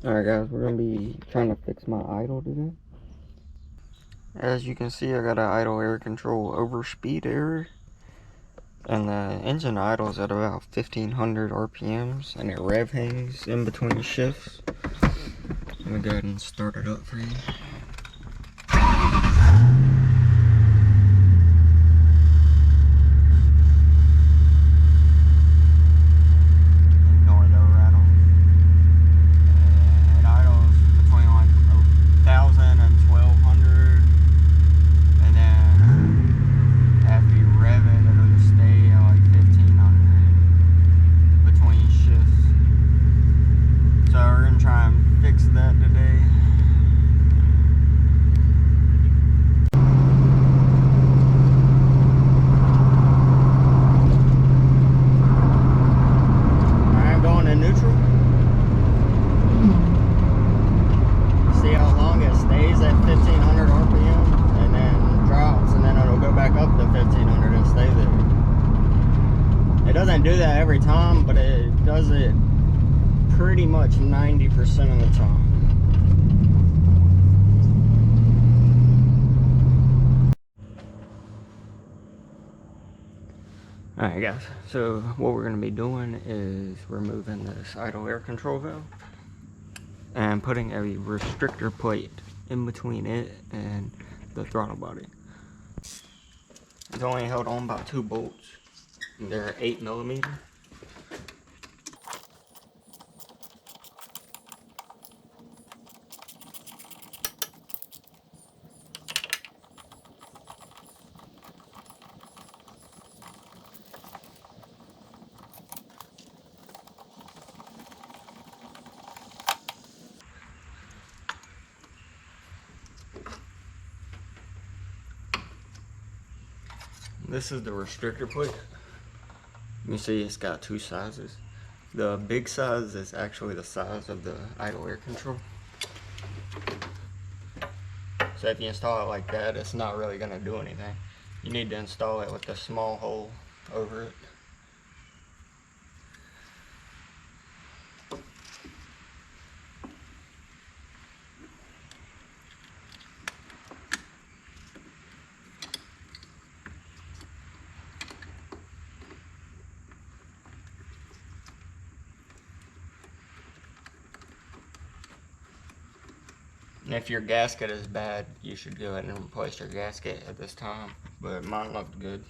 Alright guys, we're going to be trying to fix my idle today. As you can see, I got an idle air control overspeed error. And the engine idles at about 1500 RPMs, and it rev hangs in between shifts. Let me go ahead and start it up for you. It doesn't do that every time, but it does it pretty much 90% of the time. Alright guys, so what we're going to be doing is removing this idle air control valve and putting a restrictor plate in between it and the throttle body. It's only held on by 2 bolts. They're 8mm. This is the restrictor plate. You see it's got 2 sizes. The big size is actually the size of the idle air control. So if you install it like that, it's not really going to do anything. You need to install it with a small hole over it. And if your gasket is bad, you should go ahead and replace your gasket at this time. But mine looked good.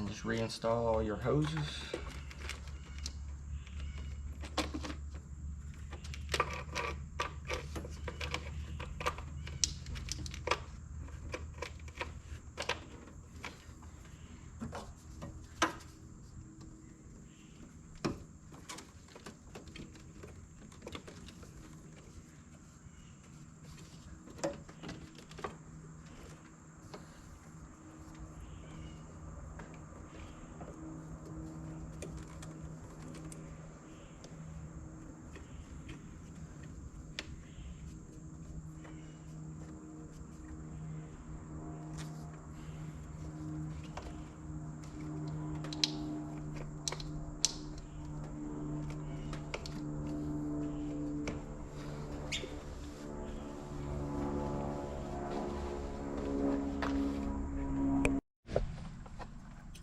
Just reinstall all your hoses.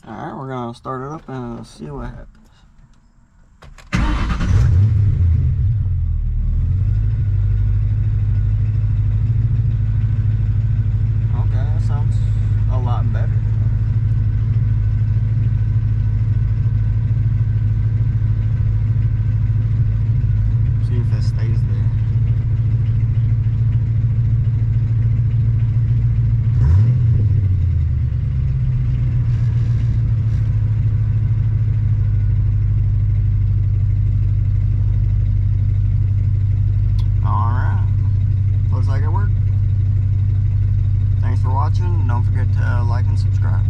Alright, we're gonna start it up and see what happens. Okay, that sounds a lot better. See if it stays there. watching. Don't forget to like and subscribe.